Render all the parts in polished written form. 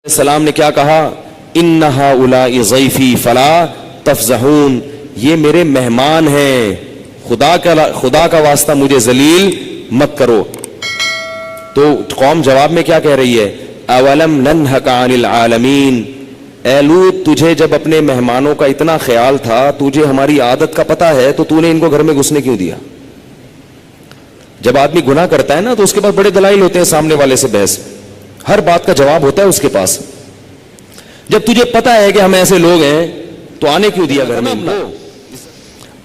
السلام نے کیا کہا؟ انہا اولائی ضیفی فلا تفضحون، یہ میرے مہمان ہیں، خدا کا واسطہ مجھے ذلیل مت کرو۔ تو قوم جواب میں کیا کہہ رہی ہے؟ اولم ننہک عن العالمین، اے لوط تجھے جب اپنے مہمانوں کا اتنا خیال تھا، تجھے ہماری عادت کا پتہ ہے، تو نے ان کو گھر میں گھسنے کیوں دیا؟ جب آدمی گناہ کرتا ہے نا تو اس کے پاس بڑے دلائل ہوتے ہیں، سامنے والے سے بحث، ہر بات کا جواب ہوتا ہے اس کے پاس۔ جب تجھے پتا ہے کہ ہم ایسے لوگ ہیں تو آنے کیوں دیا گھر میں؟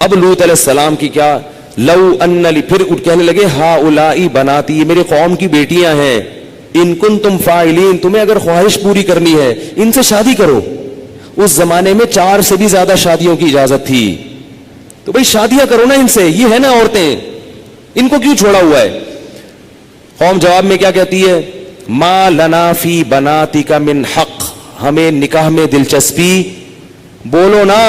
اب لوط علیہ السلام کی کیا لو ان لی، پھر کہنے لگے ہا اولائی بناتی، یہ میرے قوم کی بیٹیاں ہیں، ان کنتم فاعلین، تمہیں اگر خواہش پوری کرنی ہے ان سے شادی کرو۔ اس زمانے میں 4 سے بھی زیادہ شادیوں کی اجازت تھی، تو بھئی شادیاں کرو نا ان سے، یہ ہے نا عورتیں، ان کو کیوں چھوڑا ہوا ہے؟ قوم جواب میں کیا کہتی ہے؟ ما لنا فی بناتک من حق، ہمیں نکاح میں دلچسپی بولو نا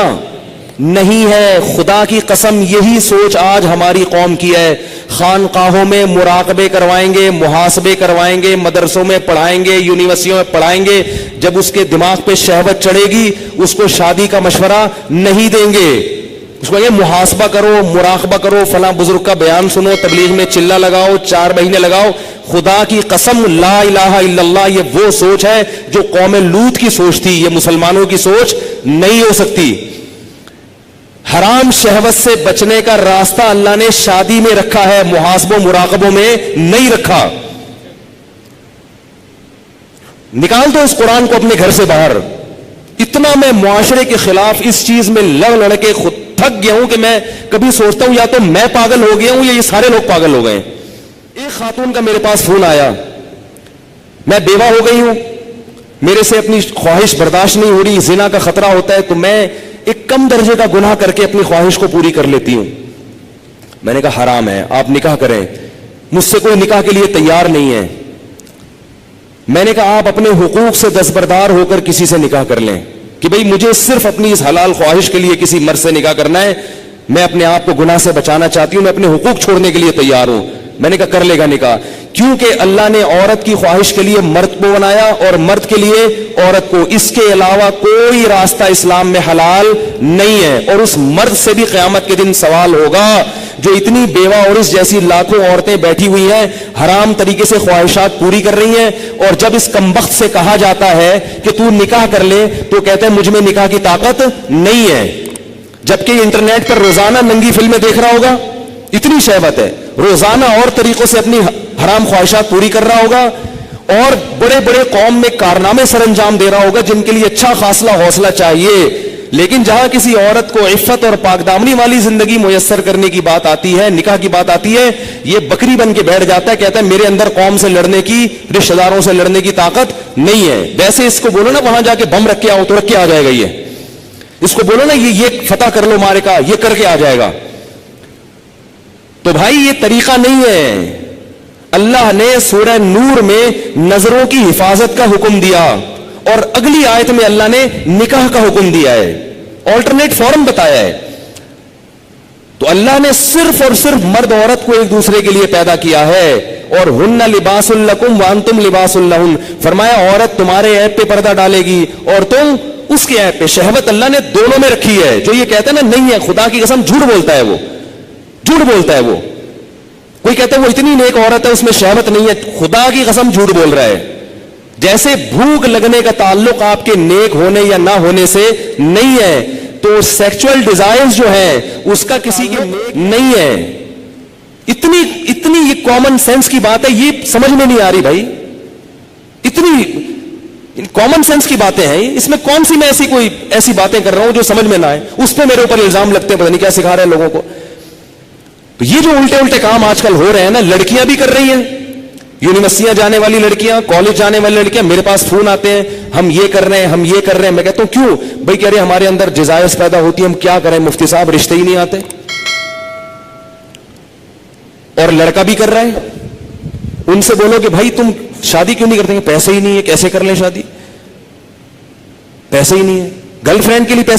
نہیں ہے۔ خدا کی قسم یہی سوچ آج ہماری قوم کی ہے۔ خانقاہوں میں مراقبے کروائیں گے، محاسبے کروائیں گے، مدرسوں میں پڑھائیں گے، یونیورسٹیوں میں پڑھائیں گے، جب اس کے دماغ پہ شہوت چڑھے گی اس کو شادی کا مشورہ نہیں دیں گے، اس کو یہ محاسبہ کرو، مراقبہ کرو، فلاں بزرگ کا بیان سنو، تبلیغ میں چلہ لگاؤ، 4 مہینے لگاؤ۔ خدا کی قسم لا الہ الا اللہ، یہ وہ سوچ ہے جو قوم لوط کی سوچ تھی، یہ مسلمانوں کی سوچ نہیں ہو سکتی۔ حرام شہوت سے بچنے کا راستہ اللہ نے شادی میں رکھا ہے، محاسبوں مراقبوں میں نہیں رکھا۔ نکال دو اس قرآن کو اپنے گھر سے باہر۔ اتنا میں معاشرے کے خلاف اس چیز میں لڑ کے خود تھک گیا ہوں کہ میں کبھی سوچتا ہوں یا تو میں پاگل ہو گیا ہوں یا یہ سارے لوگ پاگل ہو گئے ہیں۔ ایک خاتون کا میرے پاس فون آیا، میں بیوہ ہو گئی ہوں، میرے سے اپنی خواہش برداشت نہیں ہو رہی، زنا کا خطرہ ہوتا ہے، تو میں ایک کم درجے کا گناہ کر کے اپنی خواہش کو پوری کر لیتی ہوں۔ میں نے کہا حرام ہے، آپ نکاح کریں۔ مجھ سے کوئی نکاح کے لیے تیار نہیں ہے۔ میں نے کہا آپ اپنے حقوق سے دستبردار ہو کر کسی سے نکاح کر لیں کہ بھئی مجھے صرف اپنی اس حلال خواہش کے لیے کسی مرد سے نکاح کرنا ہے، میں اپنے آپ کو گناہ سے بچانا چاہتی ہوں، میں اپنے حقوق چھوڑنے کے لیے تیار ہوں۔ میں نے کہا کر لے گا نکاح، کیونکہ اللہ نے عورت کی خواہش کے لیے مرد کو بنایا اور مرد کے لیے عورت کو، اس کے علاوہ کوئی راستہ اسلام میں حلال نہیں ہے۔ اور اس مرد سے بھی قیامت کے دن سوال ہوگا جو اتنی بیوہ اور اس جیسی لاکھوں عورتیں بیٹھی ہوئی ہیں، حرام طریقے سے خواہشات پوری کر رہی ہیں، اور جب اس کمبخت سے کہا جاتا ہے کہ تو نکاح کر لے تو کہتے ہیں مجھ میں نکاح کی طاقت نہیں ہے، جبکہ انٹرنیٹ پر روزانہ ننگی فلمیں دیکھ رہا ہوگا، اتنی شہوت ہے، روزانہ اور طریقوں سے اپنی حرام خواہشات پوری کر رہا ہوگا، اور بڑے بڑے قوم میں کارنامے سر انجام دے رہا ہوگا جن کے لیے اچھا خاصا حوصلہ چاہیے۔ لیکن جہاں کسی عورت کو عفت اور پاکدامنی والی زندگی میسر کرنے کی بات آتی ہے، نکاح کی بات آتی ہے، یہ بکری بن کے بیٹھ جاتا ہے، کہتا ہے میرے اندر قوم سے لڑنے کی، رشتہ داروں سے لڑنے کی طاقت نہیں ہے۔ ویسے اس کو بولو نا وہاں جا کے بم رکھ کے آؤ تو رکھ کے آ جائے گا، اس کو بولو نا یہ فتح کر لو مارے کا، یہ کر کے آ جائے گا۔ تو بھائی یہ طریقہ نہیں ہے۔ اللہ نے سورہ نور میں نظروں کی حفاظت کا حکم دیا، اور اگلی آیت میں اللہ نے نکاح کا حکم دیا ہے، آلٹرنیٹ فارم بتایا ہے۔ تو اللہ نے صرف اور صرف مرد عورت کو ایک دوسرے کے لیے پیدا کیا ہے، اور ہن لباس لکم وانتم لباس لہن، فرمایا عورت تمہارے عیب پہ پردہ ڈالے گی اور تم اس کے عیب پہ۔ شہوت اللہ نے دونوں میں رکھی ہے۔ جو یہ کہتا ہے نا نہیں ہے، خدا کی قسم جھوٹ بولتا ہے، وہ جھوٹ بولتا ہے۔ وہ کوئی کہتا ہے وہ اتنی نیک عورت ہے اس میں شہوت نہیں ہے، خدا کی قسم جھوٹ بول رہا ہے۔ جیسے بھوک لگنے کا تعلق آپ کے نیک ہونے یا نہ ہونے سے نہیں ہے، تو سیکچول ڈیزائرز جو ہیں اس کا کسی کے نیک نہیں ہے۔ اتنی یہ کامن سینس کی بات ہے، یہ سمجھ میں نہیں آ رہی بھائی، اتنی کامن سینس کی باتیں ہیں، اس میں کون سی میں ایسی باتیں کر رہا ہوں جو سمجھ میں نہ آئے، اس پہ میرے اوپر الزام لگتے ہیں، پتہ نہیں کیا سکھا رہے ہیں لوگوں کو۔ تو یہ جو الٹے کام آج کل ہو رہے ہیں نا، لڑکیاں بھی کر رہی ہیں، یونیورسٹیاں جانے والی لڑکیاں، کالج جانے والی لڑکیاں، میرے پاس فون آتے ہیں ہم یہ کر رہے ہیں، ہم یہ کر رہے ہیں۔ میں کہتا ہوں کیوں بھائی؟ کہہ رہے ہمارے اندر ڈیزائرز پیدا ہوتی ہے، ہم کیا کریں مفتی صاحب، رشتے ہی نہیں آتے۔ اور لڑکا بھی کر رہا ہے، ان سے بولو کہ بھائی تم شادی کیوں نہیں کرتے؟ پیسے ہی نہیں ہے، کیسے کر لیں شادی؟ پیسے ہی نہیں ہے، گرل فرینڈ کے لیے پیسے